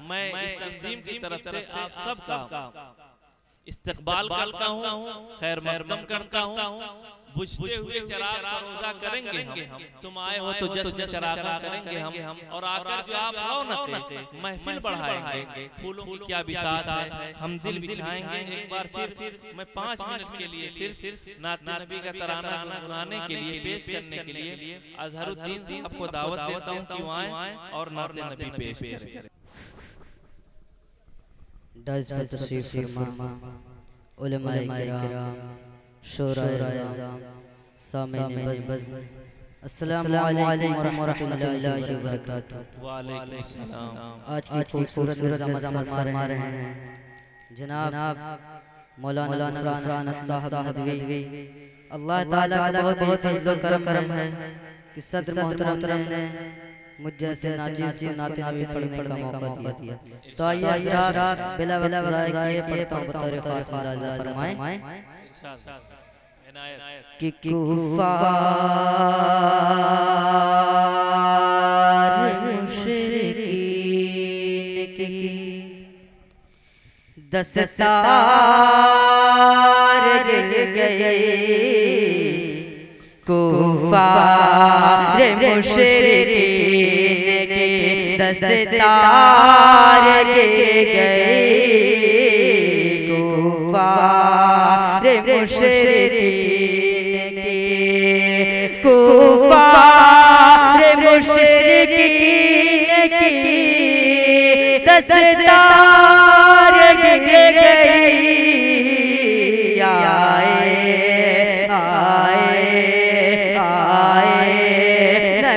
मैं इस तंजीम की तरफ से आप सबका इस्तकबाल करता हूँ, खैर मकदम करता हूँ। बुझते हुए चिराग फरोजा करेंगे हम, तुम आए हो तो जश्न चरागा करेंगे हम, और आकर जो आप रौनक महफिल बढ़ाएंगे। फूलों की क्या बिसात है, हम दिल बिछाएंगे। एक बार फिर मैं 5 मिनट के लिए सिर्फ नात नबी का तराना गुनगुनाने के लिए, पेश करने के लिए अजहरुद्दीन साहब को दावत देता हूँ कि वो आए और नात नबी पेश करें। दास पर तशरीफ फरमा, उलमाए किराम, शोराए सामईन बज़, अस्सलामु अलैकुम व रहमतुल्लाहि व बरकातुहू। वालेकुम अस्सलाम। आज की खूबसूरत निज़ामत फरमा रहे हैं जनाब मौलाना ग़ुफ़रान साहब नदवी। अल्लाह ताला का बहुत ही फज़्ल व करम है कि सदर मोहतरम ने मुझ जैसे नाचीज़ को नाते नबी पढ़ने का मौका दिया। तो आइए हज़रात बिला वक्त ज़ाया किए पढ़ता हूँ बतौर ख़ास मुलाज़ा फरमाएं कि कुफ़ार मुशरिकीन की दस्तार गिर गए, कुफ़ार मुशरिकीन की दस्तार गिर गए, कुफ़ार मुशरिकीन की, कुफ़ार मुशरिकीन की दस्तार गिर गई।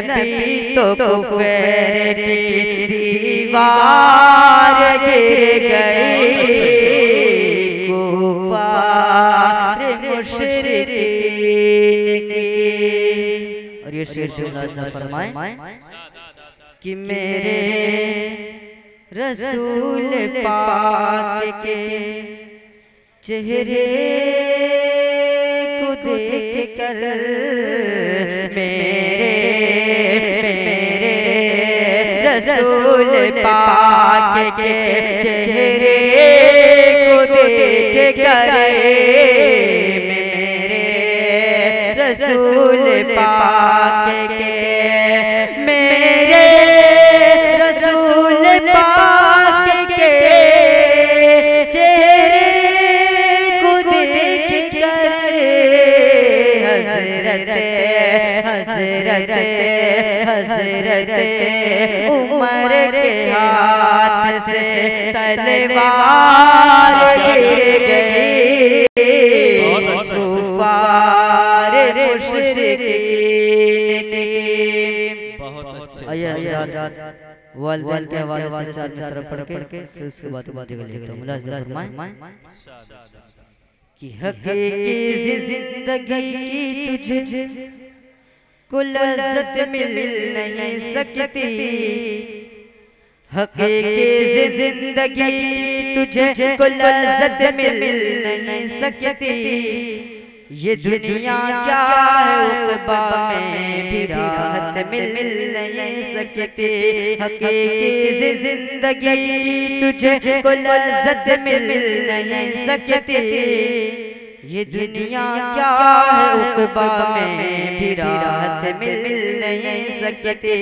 नबी तो कुफर की दीवार गिर गई, कुफार मुशरिकीन की। और ये शेर जुमला फरमाएं कि मेरे रसूल पाक के चेहरे को देख कर मेरे रसूल पाक के चेहरे को देख कर मेरे रसूल पाक के, मेरे रसूल पाक के चेहरे को देख कर हज़रत उमर के हाथ से तलवार गिर गई, कुफ़ार मुशरिकीन की। बहुत अच्छे। वालिदैन के हवाले से 4 मिसरा पढ़ के फिर उसके बाद लेता हूँ। मुलाज़ा फरमाएं कि हकीकी जिंदगी की तुझे को लज़्ज़त मिल नहीं सकती, हकीकी जिंदगी की तुझे को लज़्ज़त मिल नहीं सकती। ये दुनिया क्या है उक़बा में भी राहत मिल नहीं सकती, हकीकी जिंदगी की तुझे को लज़्ज़त मिल नहीं सकती। ये दुनिया क्या है उक़बा में भी राहत मिल नहीं सकती।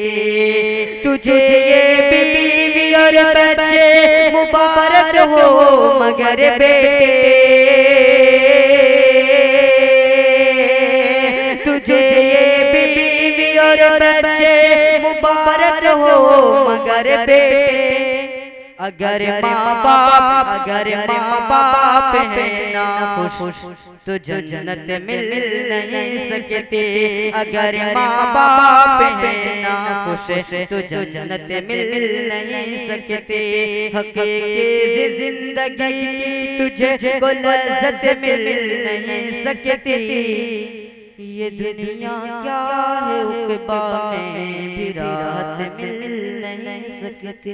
तुझे ये बीवी और बच्चे मुबारक हो मगर बेटे, तुझे ये बीवी और बच्चे मुबारक हो मगर बेटे। अगर माँ बाप है ना खुश तो जन्नत मिल नहीं सकती, अगर माँ बाप है ना खुश तो जन्नत मिल नहीं सकती। हकीकी जिंदगी की तुझे को लज़्ज़त मिल नहीं सकती। ये दुनिया क्या है उक़बा में भी राहत मिल नहीं सकती।